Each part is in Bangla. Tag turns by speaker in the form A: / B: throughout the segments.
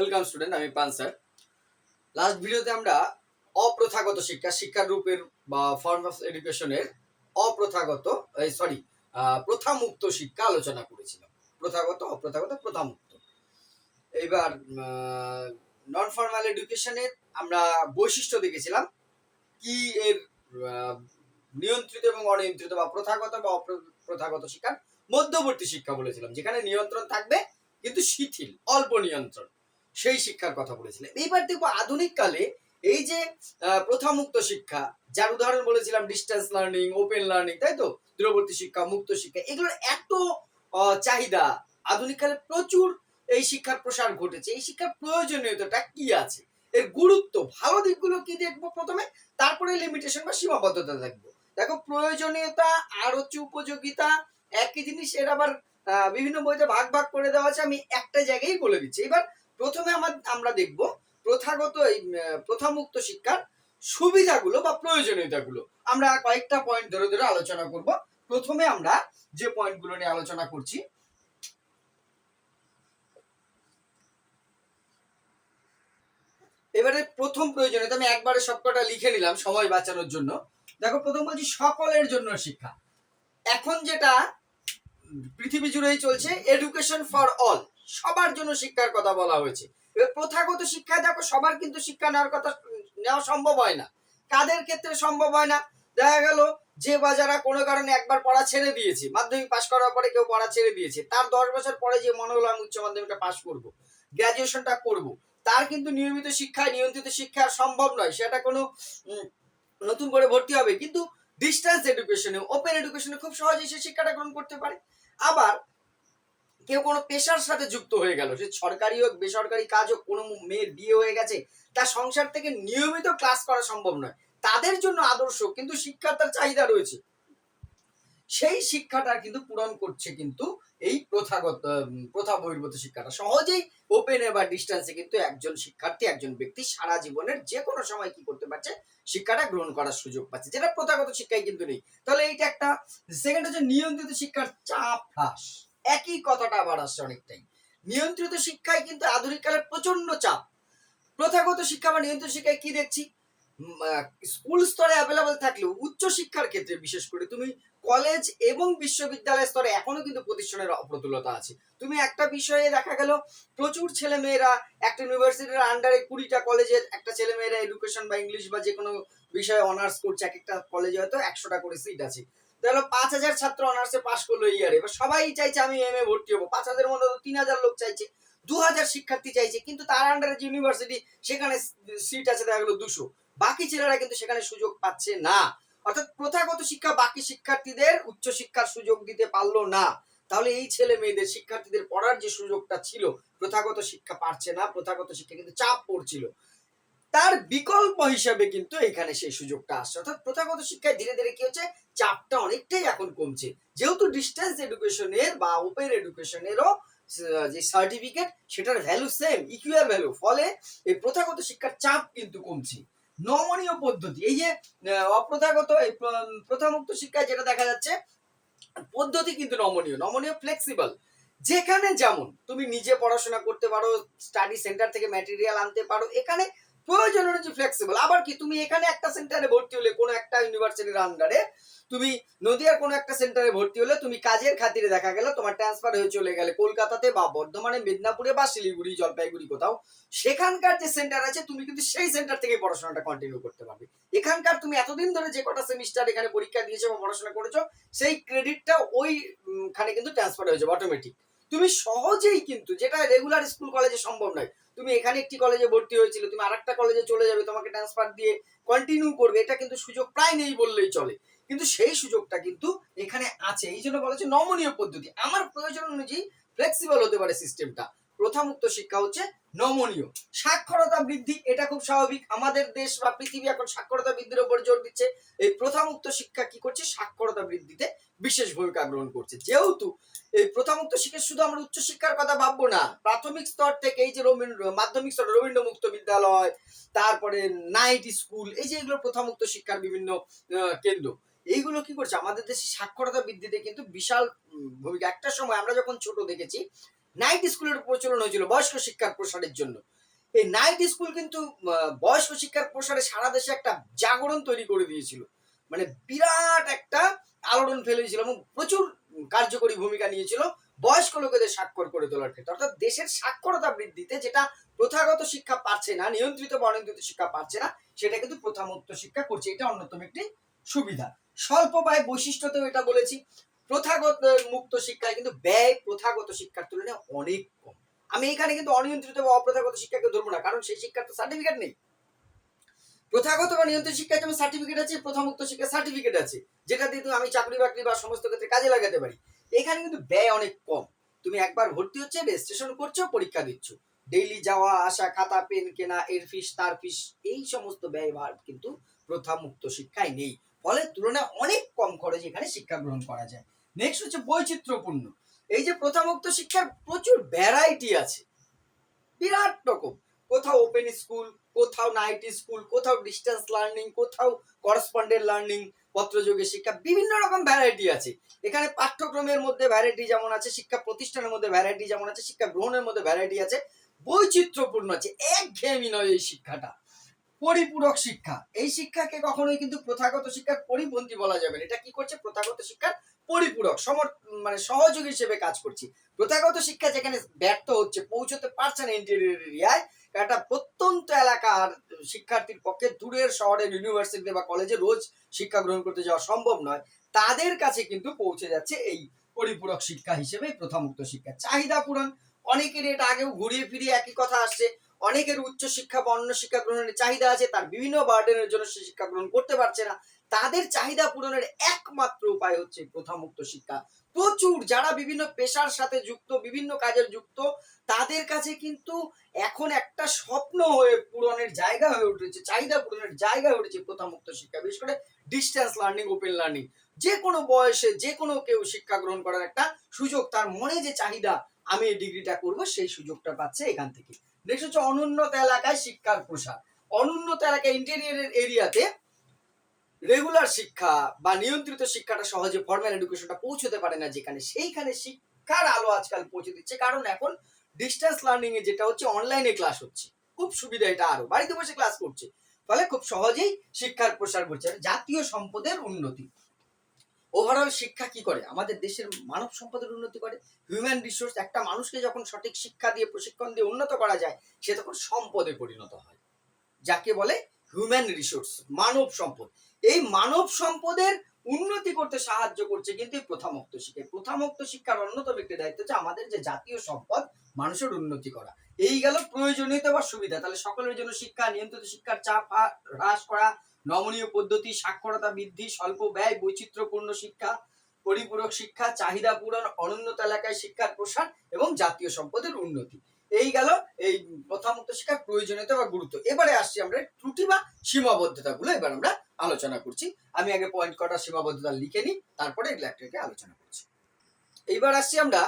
A: ওয়েলকাম স্টুডেন্ট, আমি পান স্যার। লাস্ট ভিডিওতে আমরা অপ্রথাগত শিক্ষার রূপের বা ফর্ম অফ এডুকেশনের অপ্রথাগত প্রথামুক্ত শিক্ষা আলোচনা করেছিলাম। প্রথাগত, অপ্রথাগত, প্রথামুক্ত। এবার নন ফর্মাল এডুকেশনের আমরা বৈশিষ্ট্য দেখেছিলাম কি এর নিয়ন্ত্রিত এবং অনিয়ন্ত্রিত বা প্রথাগত বা অপ্রথাগত শিক্ষার মধ্যবর্তী শিক্ষা বলেছিলাম, যেখানে নিয়ন্ত্রণ থাকবে কিন্তু শিথিল, অল্প নিয়ন্ত্রণ, সেই শিক্ষার কথা বলেছিলেন। এইবার দেখবো আধুনিক কালে এই যে প্রথামুক্ত শিক্ষা, যার উদাহরণ বলেছিলাম ডিস্টেন্স লার্নিং, ওপেন লার্নিং, তাই তো, দূরবর্তী শিক্ষা, মুক্ত শিক্ষা, এগুলোর এত চাহিদা, আধুনিক কালে প্রচুর এই শিক্ষার প্রসার ঘটেছে। এই শিক্ষার প্রয়োজনীয়তাটা কি আছে, এর গুরুত্ব, ভালো দিকগুলো কি দেখবো প্রথমে, তারপরে লিমিটেশন বা সীমাবদ্ধতা দেখবো। দেখো, প্রয়োজনীয়তা আর হচ্ছে উপযোগিতা একই জিনিস, এর আবার বিভিন্ন বইতে ভাগ ভাগ করে দেওয়া আছে, আমি একটা জায়গায় বলে দিচ্ছি। এবার প্রথমে আমরা দেখব প্রথাগত এই প্রথামুক্ত শিক্ষার সুবিধাগুলো বা প্রয়োজনীয়তাগুলো। আমরা কয়েকটা পয়েন্ট ধরে ধরে আলোচনা করব। প্রথমে আমরা যে পয়েন্টগুলো নিয়ে আলোচনা করছি, এবারে প্রথম প্রয়োজনীয়তা আমি একবারে সবকটা লিখে নিলাম সময় বাঁচানোর জন্য। দেখো, প্রথম বলছি সকলের জন্য শিক্ষা। এখন যেটা পৃথিবী জুড়েই চলছে, এডুকেশন ফর অল, সবার জন্য শিক্ষার কথা বলা হয়েছে। এবার প্রথাগত শিক্ষায় দেখো সবার কিন্তু শিক্ষা নেওয়া সম্ভব হয় না। কাদের ক্ষেত্রে সম্ভব হয় না? দেখা গেল যে বা যারা কোনো কারণে একবার পড়া ছেড়ে দিয়েছে, মাধ্যমিক পাশ করার পরে কেউ পড়া ছেড়ে দিয়েছে, তার 10 বছর পরে যে মনে হলো আমি উচ্চ মাধ্যমিকটা পাশ করব, গ্রাজুয়েশনটা করব, তার কিন্তু নিয়মিত শিক্ষায়, নিয়ন্ত্রিত শিক্ষা সম্ভব নয়। সেটা কোনো নতুন করে ভর্তি হবে, কিন্তু ডিস্টেন্স এডুকেশনে, ওপেন এডুকেশনে খুব সহজেই সে শিক্ষাটা গ্রহণ করতে পারে। আবার কেউ কোনো পেশার সাথে যুক্ত হয়ে গেল, সে সরকারি হোক বেসরকারি কাজ হোক, কোনো মেয়ের বিয়ে হয়ে গেছে, তার সংসার থেকে নিয়মিত ক্লাস করা সম্ভব নয়, তাদের জন্য আদর্শ কিন্তু শিক্ষার তার চাহিদা রয়েছে, সেই শিক্ষাটা কিন্তু পূরণ করছে কিন্তু এই প্রথা বহির্ভূত শিক্ষাটা। সহজেই ওপেনে বা ডিস্টেন্সে কিন্তু একজন শিক্ষার্থী, একজন ব্যক্তি সারা জীবনের যে কোনো সময় কি করতে পারছে, শিক্ষাটা গ্রহণ করার সুযোগ পাচ্ছে, যেটা প্রথাগত শিক্ষায় কিন্তু নেই। তাহলে এইটা একটা। সেকেন্ড হচ্ছে নিয়ন্ত্রিত শিক্ষার চাপ হ্রাস। একই কথাটা আবার আসছে অনেকটাই। নিয়ন্ত্রিত শিক্ষায় কিন্তু আধুনিক কালে প্রচন্ড চাপ। প্রথাগত শিক্ষা বা নিয়ন্ত্রিত শিক্ষায় কি দেখছি, স্কুল স্তরে অ্যাভেলেবল থাকলেও উচ্চ শিক্ষার ক্ষেত্রে বিশেষ করে তুমি কলেজ এবং বিশ্ববিদ্যালয় স্তরে এখনো কিন্তু প্রতিষ্ঠানের অপ্রতুলতা আছে। তুমি একটা বিষয়ে দেখা গেল প্রচুর ছেলে মেয়েরা একটা ইউনিভার্সিটির আন্ডারে 20টা কলেজের একটা ছেলে মেয়েরা এডুকেশন বা ইংলিশ বা যে কোনো বিষয়ে অনার্স করছে, এক একটা কলেজে হয়তো 100টা করে সিট আছে, তাহলে 5000 ছাত্র অনার্সে পাশ করলো ইয়ারে। এবার সবাই চাইছে আমি এমএ ভর্তি হবো, 5000 মধ্যে 3000 লোক চাইছে, 2000 শিক্ষার্থী চাইছে, কিন্তু তার আন্ডারে যে ইউনিভার্সিটি সেখানে সিট আছে দেখা গেলো 200, বাকি ছেলেরা কিন্তু সেখানে সুযোগ পাচ্ছে না। অর্থাৎ প্রথাগত শিক্ষা বাকি শিক্ষার্থীদের উচ্চ শিক্ষার সুযোগ দিতে পারলো না। তাহলে এই ছেলে মেয়েদের, শিক্ষার্থীদের পড়ার যে সুযোগটা ছিল, প্রথাগত শিক্ষা পারছে না, প্রথাগত শিক্ষা কিন্তু চাপ পড়ছিল, তার বিকল্প হিসাবে কিন্তু এখানে সেই সুযোগটা আসছে। অর্থাৎ প্রথাগত শিক্ষায় ধীরে ধীরে কি হচ্ছে, চাপটা অনেকটাই এখন কমছে, যেহেতু ডিস্টেন্স এডুকেশনের বা ওপেন এডুকেশনেরও যে সার্টিফিকেট, সেটার ভ্যালু সেম, ইকুয়াল ভ্যালু, ফলে এই প্রথাগত শিক্ষার চাপ কিন্তু কমছে। নমনীয় পদ্ধতি, এই যে অপ্রথাগত এই প্রথামুক্ত শিক্ষায় যেটা দেখা যাচ্ছে, পদ্ধতি কিন্তু নমনীয়, ফ্লেক্সিবল, যেখানে যেমন তুমি নিজে পড়াশোনা করতে পারো, স্টাডি সেন্টার থেকে ম্যাটেরিয়াল আনতে পারো, এখানে প্রয়োজন অনুযায়ী ফ্লেক্সিবল। আবার কি, তুমি এখানে একটা সেন্টারে ভর্তি হলে, কোনো একটা ইউনিভার্সিটির আন্ডারে তুমি নদিয়ার কোনো একটা সেন্টারে ভর্তি হলে, তুমি কাজের খাতিরে দেখা গেল তোমার ট্রান্সফার হয়ে চলে গেলে কলকাতাতে বা বর্ধমানে, মেদিনীপুরে বা শিলিগুড়ি, জলপাইগুড়ি কোথাও, সেখানকার যে সেন্টার আছে তুমি কিন্তু সেই সেন্টার থেকে পড়াশোনাটা কন্টিনিউ করতে পারবে। এখানকার তুমি এতদিন ধরে যে কটা সেমিস্টার এখানে পরীক্ষা দিয়েছো বা পড়াশোনা করেছো, সেই ক্রেডিটটা ওইখানে কিন্তু ট্রান্সফার হয়ে যাবে অটোমেটিক। তুমি সহজেই কিন্তু, যেটা রেগুলার স্কুল কলেজে সম্ভব নয়, তুমি এখানে একটি কলেজে ভর্তি হয়েছিল, তুমি আরেকটা কলেজে চলে যাবে, তোমাকে ট্রান্সফার দিয়ে কন্টিনিউ করবে, এটা কিন্তু সুযোগ প্রায় নেই বললেই চলে, কিন্তু সেই সুযোগটা কিন্তু এখানে আছে। এই জন্য বলা হচ্ছে নমনীয় পদ্ধতি, আমার প্রয়োজন অনুযায়ী ফ্লেক্সিবল হতে পারে সিস্টেমটা। প্রথামুক্ত শিক্ষা হচ্ছে নমনীয়। সাক্ষরতা বৃদ্ধি, এটা খুব স্বাভাবিক, আমাদের দেশ বা পৃথিবী এখন সাক্ষরতা বৃদ্ধির উপর জোর দিচ্ছে। এই প্রথামুক্ত শিক্ষা কি করছে, সাক্ষরতা বৃদ্ধিতে বিশেষ ভূমিকা গ্রহণ করছে। যেহেতু এই প্রথামুক্ত শিক্ষা, শুধু আমরা উচ্চ শিক্ষার কথা ভাববো না, প্রাথমিক স্তর থেকে এই যে মাধ্যমিক স্তর, রবীন্দ্র মুক্ত বিদ্যালয়, তারপরে নাইট স্কুল, এই যে এগুলো প্রথামুক্ত শিক্ষার বিভিন্ন কেন্দ্র, এইগুলো কি করছে, আমাদের দেশে সাক্ষরতা বৃদ্ধিতে কিন্তু বিশাল ভূমিকা। একটা সময় আমরা যখন ছোট দেখেছি, নাইট স্কুলের প্রচলন হয়েছিল বয়স্ক শিক্ষার প্রসারের জন্য। এই নাইট স্কুল কিন্তু বয়স্ক শিক্ষার প্রসারে সারা দেশে একটা জাগরণ তৈরি করে দিয়েছিল, মানে বিরাট একটা আলোড়ন ফেলেছিল এবং প্রচুর কার্যকরী ভূমিকা নিয়েছিল বয়স্ক লোকেদের স্বাক্ষর করে তোলার ক্ষেত্রে। অর্থাৎ দেশের সাক্ষরতা বৃদ্ধিতে যেটা প্রথাগত শিক্ষা পাচ্ছে না, নিয়ন্ত্রিত বা অনিয়ন্ত্রিত শিক্ষা পাচ্ছে না, সেটা কিন্তু প্রথামুক্ত শিক্ষা করছে। এটা অন্যতম একটি সুবিধা। স্বল্প ব্যয় বৈশিষ্ট্যতেও এটা বলেছি। প্রথাগত মুক্ত শিক্ষায় কিন্তু ব্যয় প্রথাগত শিক্ষার তুলনায় অনেক কম। আমি এখানে কিন্তু অনিয়ন্ত্রিত বা অপ্রথাগত শিক্ষাকে ধরবো না, কারণ সেই শিক্ষার তো সার্টিফিকেট নেই। প্রথাগত বা নিয়ন্ত্রিত শিক্ষায় যেমন সার্টিফিকেট আছে, প্রথামুক্ত শিক্ষার সার্টিফিকেট আছে, যেটা দিয়ে তুমি আমি চাকরি বাকরি বা সমস্ত ক্ষেত্রে কাজে লাগাতে পারি। এখানে কিন্তু ব্যয় অনেক কম। তুমি একবার ভর্তি হচ্ছে, রেজিস্ট্রেশন করছো, পরীক্ষা দিচ্ছ, ডেইলি যাওয়া আসা, খাতা পেন কেনা, এর ফিস তার ফিস, এই সমস্ত ব্যয়ভার কিন্তু প্রথামুক্ত শিক্ষায় নেই। ফলে তুলনায় অনেক কম খরচে এখানে শিক্ষা গ্রহণ করা যায়। নেক্সট হচ্ছে বৈচিত্র্যপূর্ণ। এই যে প্রথামুক্ত শিক্ষার প্রচুর ভ্যারাইটি আছে, বিরাট রকম। কোথাও ওপেন স্কুল, কোথাও নাইট স্কুল, কোথাও ডিস্টেন্স লার্নিং, কোথাও করসপন্ডেন্ট লার্নিং, পত্রযোগে শিক্ষা, বিভিন্ন রকম ভ্যারাইটি আছে। এখানে পাঠ্যক্রমের মধ্যে ভ্যারাইটি যেমন আছে, শিক্ষা প্রতিষ্ঠানের মধ্যে ভ্যারাইটি যেমন আছে, শিক্ষা গ্রহণের মধ্যে ভ্যারাইটি আছে, বৈচিত্র্যপূর্ণ আছে। একঘেয়েমি নয় এই শিক্ষাটা। পরিপূরক শিক্ষা, এই শিক্ষাকে কখনোই কিন্তু প্রথাগত শিক্ষার পরিপন্থী বলা যাবে না। এটা কি করছে? প্রথাগত শিক্ষার পরিপূরক, মানে সহযোগী হিসেবে কাজ করছে। প্রথাগত শিক্ষা যেখানে ব্যর্থ হচ্ছে, পৌঁছতে পারছে না ইন্টেরিয়র এরিয়ায়, একটা প্রত্যন্ত এলাকার শিক্ষার্থীর পক্ষে দূরের শহরের ইউনিভার্সিটি বা কলেজে রোজ শিক্ষা গ্রহণ করতে যাওয়া সম্ভব নয়, তাদের কাছে কিন্তু পৌঁছে যাচ্ছে এই পরিপূরক শিক্ষা হিসেবে প্রথামুক্ত শিক্ষা। চাহিদা পূরণ, অনেকের এটা আগেও ঘুরিয়ে ফিরিয়ে একই কথা আসছে। অনেকের উচ্চ শিক্ষা বা অন্য শিক্ষা গ্রহণের চাহিদা আছে, তার বিভিন্ন বার্ডেনের জন্য সে শিক্ষা গ্রহণ করতে পারছে না, তাদের চাহিদা পূরণের একমাত্র উপায় হচ্ছে প্রথামুক্ত শিক্ষা। প্রচুর যারা বিভিন্ন পেশার সাথে যুক্ত, বিভিন্ন কাজের যুক্ত, তাদের কাছে কিন্তু এখন একটা স্বপ্ন হয়ে পূরণের জায়গা হয়ে উঠেছে, চাহিদা পূরণের জায়গা হয়ে উঠেছে প্রথামুক্ত শিক্ষা। বিশেষ করে ডিস্টেন্স লার্নিং, ওপেন লার্নিং, যে কোনো বয়সে যে কোনো কেউ শিক্ষা গ্রহণ করার একটা সুযোগ, তার মনে যে চাহিদা আমি এই ডিগ্রিটা করবো, সেই সুযোগটা পাচ্ছে এখান থেকে। নেক্সট হচ্ছে অনুন্নত এলাকায় শিক্ষার প্রসার। অনুন্নত এলাকায় ইন্টেরিয়রের এরিয়াতে রেগুলার শিক্ষা বা নিয়ন্ত্রিত শিক্ষাটা সহজে, ফর্মাল এডুকেশনটা পৌঁছতে পারে না যেখানে, সেইখানে শিক্ষার আলো আজকাল পৌঁছে দিচ্ছে। কারণ এখন ডিস্টেন্স লার্নিং এ যেটা হচ্ছে, অনলাইনে ক্লাস হচ্ছে, খুব সুবিধা, এটা আরো বাড়িতে বসে ক্লাস করছে, ফলে খুব সহজেই শিক্ষার প্রসার করছে। জাতীয় সম্পদের উন্নতি। ওভারঅল শিক্ষা কি করে? আমাদের দেশের মানব সম্পদের উন্নতি করে। হিউম্যান রিসোর্স, একটা মানুষকে যখন সঠিক শিক্ষা দিয়ে, প্রশিক্ষণ দিয়ে উন্নত করা যায়, সে তখন সম্পদে পরিণত হয়, যাকে বলে হিউম্যান রিসোর্স, মানব সম্পদ। এই মানব সম্পদের উন্নতি করতে সাহায্য করছে কিন্তু এই প্রথামুক্ত শিক্ষা। প্রথামুক্ত শিক্ষার অন্যতম একটি দায়িত্ব হচ্ছে আমাদের যে জাতীয় সম্পদ, মানুষের উন্নতি করা। এই গেল প্রয়োজনীয়তা বা সুবিধা। তাহলে সকলের জন্য শিক্ষা, নিয়ন্ত্রিত শিক্ষার চাপ হ্রাস করা, নমনীয় পদ্ধতি, সাক্ষরতা বৃদ্ধি, স্বল্প ব্যয়, বৈচিত্র্যপূর্ণ শিক্ষা, পরিপূরক শিক্ষা, চাহিদা পূরণ, অনুন্নত এলাকায় শিক্ষার প্রসার এবং জাতীয় সম্পদের উন্নতি। এই গেল এই প্রথামুক্ত শিক্ষার প্রয়োজনীয়তা বা গুরুত্ব। এবারে আসছি আমরা ত্রুটি বা সীমাবদ্ধতা গুলো এবার আমরা আলোচনা করছি। আমি আগে পয়েন্ট কটা সীমাবদ্ধতা লিখে নিই, তারপরে এগুলো একটা আলোচনা করছি। এইবার আসছি আমরা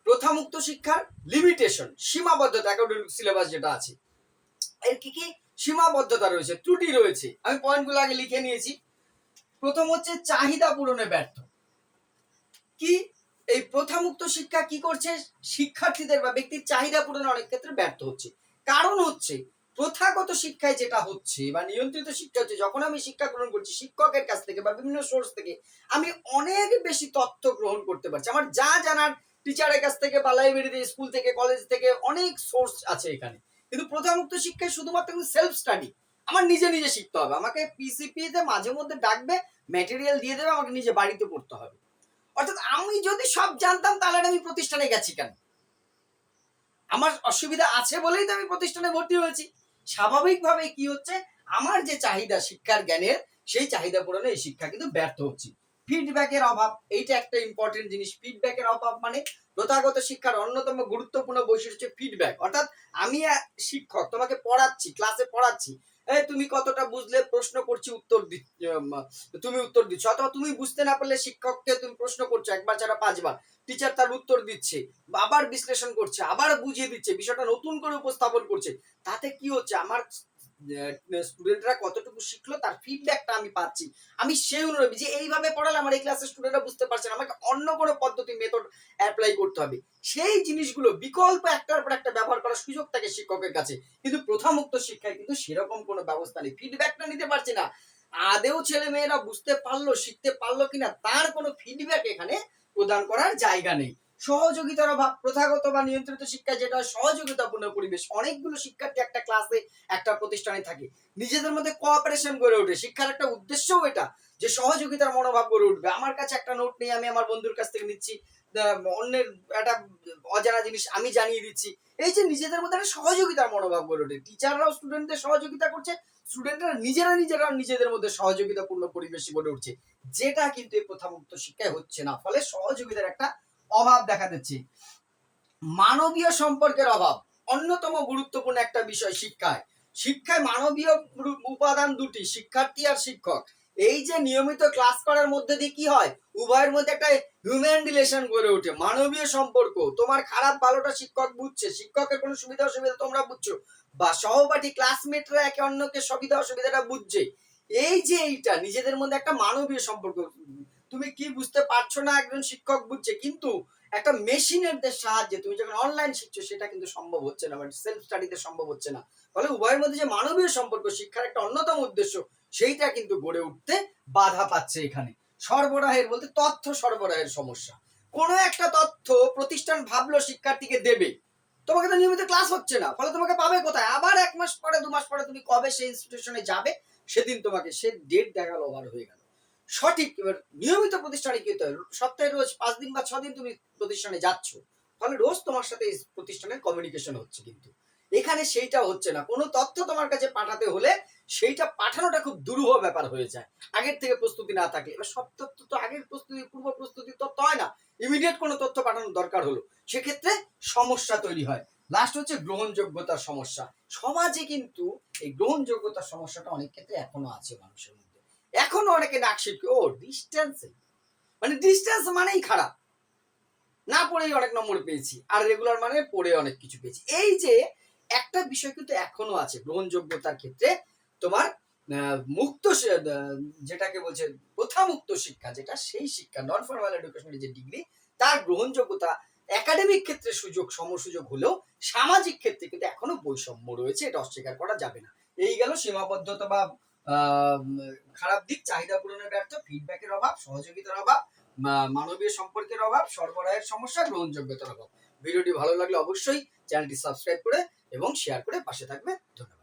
A: প্রথামুক্ত শিক্ষার লিমিটেশন, সীমাবদ্ধতা, একাডেমিক সিলেবাস যেটা আছে, এর কি কি সীমাবদ্ধতা রয়েছে, ত্রুটি রয়েছে, আমি পয়েন্টগুলো আগে লিখে নিয়েছি। প্রথম হচ্ছে চাহিদা পূরণে ব্যর্থ। কি? এই প্রথামুক্ত শিক্ষা কি করছে? শিক্ষার্থীদের বা ব্যক্তির চাহিদা পূরণে অনেক ক্ষেত্রে ব্যর্থ হচ্ছে। কারণ হচ্ছে প্রথাগত শিক্ষায় যেটা হচ্ছে বা নিয়ন্ত্রিত শিক্ষা হচ্ছে, যখন আমি শিক্ষা গ্রহণ করছি শিক্ষকের কাছ থেকে বা বিভিন্ন সোর্স থেকে, আমি অনেক বেশি তথ্য গ্রহণ করতে পারছি। আমার যা জানার টিচারের কাছ থেকে বা লাইব্রেরিতে, স্কুল থেকে, কলেজ থেকে অনেক সোর্স আছে এখানে। কিন্তু প্রথামুক্ত শিক্ষায় শুধুমাত্র সেলফ স্টাডি, আমার নিজে নিজে শিখতে হবে। আমাকে পিসিপি তে মাঝে মধ্যে ডাকবে, ম্যাটেরিয়াল দিয়ে দেবে, আমাকে নিজে বাড়িতে পড়তে হবে। অর্থাৎ আমি যদি সব জানতাম, তাহলে আমি প্রতিষ্ঠানে গেছি কেন? আমার অসুবিধা আছে বলেই তো আমি প্রতিষ্ঠানে ভর্তি হয়েছি। স্বাভাবিকভাবে কি হচ্ছে, আমার যে চাহিদা শিক্ষার জ্ঞানের, সেই চাহিদা পূরণে এই শিক্ষা কিন্তু ব্যর্থ হচ্ছে। ফিডব্যাকের অভাব, এইটা একটা ইম্পর্টেন্ট জিনিস। ফিডব্যাকের অভাব মানে প্রথাগত শিক্ষার অন্যতম গুরুত্বপূর্ণ বৈশিষ্ট্য হচ্ছে ফিডব্যাক। অর্থাৎ আমি শিক্ষক, তোমাকে পড়াচ্ছি, ক্লাসে পড়াচ্ছি, তুমি কতটা বুঝলে, প্রশ্ন করছি, উত্তর তুমি উত্তর দিচ্ছ, অথবা তুমি বুঝতে না পারলে শিক্ষককে তুমি প্রশ্ন করছো একবার ছাড়া পাঁচবার, টিচার তার উত্তর দিচ্ছে, আবার বিশ্লেষণ করছে, আবার বুঝিয়ে দিচ্ছে, বিষয়টা নতুন করে উপস্থাপন করছে। তাতে কি হচ্ছে, আমার স্টুডেন্টরা কতটুকু শিখলো তার ফিডব্যাকটা আমি পাচ্ছি, আমি সেই অনুযায়ী যে এইভাবে পড়ালে আমার এই ক্লাসের স্টুডেন্টরা বুঝতে পারছে না, আমাকে অন্য কোনো পদ্ধতি মেথড অ্যাপ্লাই করতে হবে, সেই জিনিসগুলো বিকল্প একটার পর একটা ব্যবহার করার সুযোগ থাকে শিক্ষকের কাছে। কিন্তু প্রথামুক্ত শিক্ষায় কিন্তু সেরকম কোনো ব্যবস্থা নেই, ফিডব্যাকটা নিতে পারছি না, আদেও ছেলে মেয়েরা বুঝতে পারলো শিখতে পারলো কিনা তার কোনো ফিডব্যাক এখানে প্রদান করার জায়গা নেই। সহযোগিতার অভাব, প্রথাগত বা নিয়ন্ত্রিত শিক্ষা যেটা সহযোগিতাপূর্ণ পরিবেশ, অনেকগুলো শিক্ষার্থী একটা ক্লাসে একটা প্রতিষ্ঠানে থাকে, নিজেদের মধ্যে কোঅপারেশন গড়ে ওঠে, শিক্ষার একটা উদ্দেশ্যও এটা যে সহযোগিতার মনোভাব গড়ে উঠবে, আমার কাছে একটা নোট নেই আমি আমার বন্ধুর কাছ থেকে নিচ্ছি, অন্যের একটা অজানা জিনিস আমি জানিয়ে দিচ্ছি, এই যে নিজেদের মধ্যে একটা সহযোগিতার মনোভাব গড়ে ওঠে, টিচাররাও স্টুডেন্টদের সহযোগিতা করছে, স্টুডেন্টরা নিজেরা নিজেদের মধ্যে সহযোগিতাপূর্ণ পরিবেশ গড়ে উঠছে, যেটা কিন্তু এই প্রথামুক্ত শিক্ষায় হচ্ছে না, ফলে সহযোগিতার একটা অভাব দেখা দিচ্ছে। মানবীয় সম্পর্কের অভাব অন্যতম গুরুত্বপূর্ণ একটা বিষয় শিক্ষায়। শিক্ষায় মানবীয় উপাদান দুটি, শিক্ষার্থী আর শিক্ষক। এই যে নিয়মিত ক্লাস করার মধ্যে দিয়ে কি হয়, উভয়ের মধ্যে একটা হিউম্যান রিলেশন গড়ে ওঠে, মানবীয় সম্পর্ক, তোমার খারাপ ভালোটা শিক্ষক বুঝছে, শিক্ষকের কোনো সুবিধা অসুবিধা তোমরা বুঝছো, বা সহপাঠী ক্লাসমেটরা একে অন্যকে সুবিধা অসুবিধাটা বুঝছে, এই যে এইটা নিজেদের মধ্যে একটা মানবীয় সম্পর্ক, তুমি কি বুঝতে পারছো না একজন শিক্ষক বুঝছে, কিন্তু একটা মেশিনের সাহায্যে তুমি যখন অনলাইন শিখছো সেটা কিন্তু সম্ভব হচ্ছে না, সেলফ স্টাডিতে সম্ভব হচ্ছে না, ফলে উভয়ের মধ্যে যে মানবীয় সম্পর্ক শিক্ষার একটা অন্যতম উদ্দেশ্য সেইটা কিন্তু গড়ে উঠতে বাধা পাচ্ছে। এখানে সরবরাহের বলতে তথ্য সরবরাহের সমস্যা, কোনো একটা তথ্য প্রতিষ্ঠান ভাবলো শিক্ষার্থীকে দেবে, তোমাকে তো নিয়মিত ক্লাস হচ্ছে না, ফলে তোমাকে পাবে কোথায়, আবার 1 মাস পরে 2 মাস পরে তুমি কবে সেই ইনস্টিটিউশনে যাবে, সেদিন তোমাকে সে ডেট দেখালো ওভার হয়ে গেল। সঠিক এবার নিয়মিত প্রতিষ্ঠানে কি হতে হয়, সপ্তাহে রোজ 5 দিন বা 6 দিন তুমি প্রতিষ্ঠানে যাচ্ছ, ফলে রোজ তোমার সাথে প্রতিষ্ঠানের কমিউনিকেশন হচ্ছে, কিন্তু এখানে সেইটা হচ্ছে না, কোনো তথ্য তোমার কাছে পাঠাতে হলে সেইটা পাঠানোটা খুব দুরূহ ব্যাপার হয়ে যায় আগের থেকে প্রস্তুতি না থাকলে। এবার সব তথ্য তো আগের প্রস্তুতি পূর্ব প্রস্তুতির তথ্য হয় না, ইমিডিয়েট কোনো তথ্য পাঠানোর দরকার হলো, সেক্ষেত্রে সমস্যা তৈরি হয়। লাস্ট হচ্ছে গ্রহণযোগ্যতার সমস্যা, সমাজে কিন্তু এই গ্রহণযোগ্যতার সমস্যাটা অনেক ক্ষেত্রে এখনো আছে মানুষের মধ্যে, এখনো অনেকে নাক শিখে ও ডিস্টেন্সে, মানে ডিস্টেন্স মানেই খারাপ, না পড়েই অনেক নম্বর পেয়েছি, আর রেগুলার মানে পড়ে অনেক কিছু পেয়েছি, এই যে একটা বিষয় কিন্তু এখনো আছে গ্রহণযোগ্যতার ক্ষেত্রে। তোমার মুক্ত যেটাকে বলছে প্রথা মুক্ত শিক্ষা, যেটা সেই শিক্ষা নন ফর্মাল এডুকেশনের যে ডিগ্রি, তার গ্রহণযোগ্যতা একাডেমিক ক্ষেত্রে সুযোগ সমসুযোগ হলেও সামাজিক ক্ষেত্রে কিন্তু এখনো বৈষম্য রয়েছে, এটা অস্বীকার করা যাবে না। এই গেল সীমাবদ্ধতা বা খারাপ দিক, চাহিদা পূরণের ব্যর্থ, ফিডব্যাকের অভাব, সহযোগিতার অভাব, মানবীয় সম্পর্কের অভাব, সরবরাহের সমস্যা, গ্রহণযোগ্যতার অভাব। ভিডিওটি ভালো লাগলে অবশ্যই চ্যানেলটি সাবস্ক্রাইব করে এবং শেয়ার করে পাশে থাকবে। ধন্যবাদ।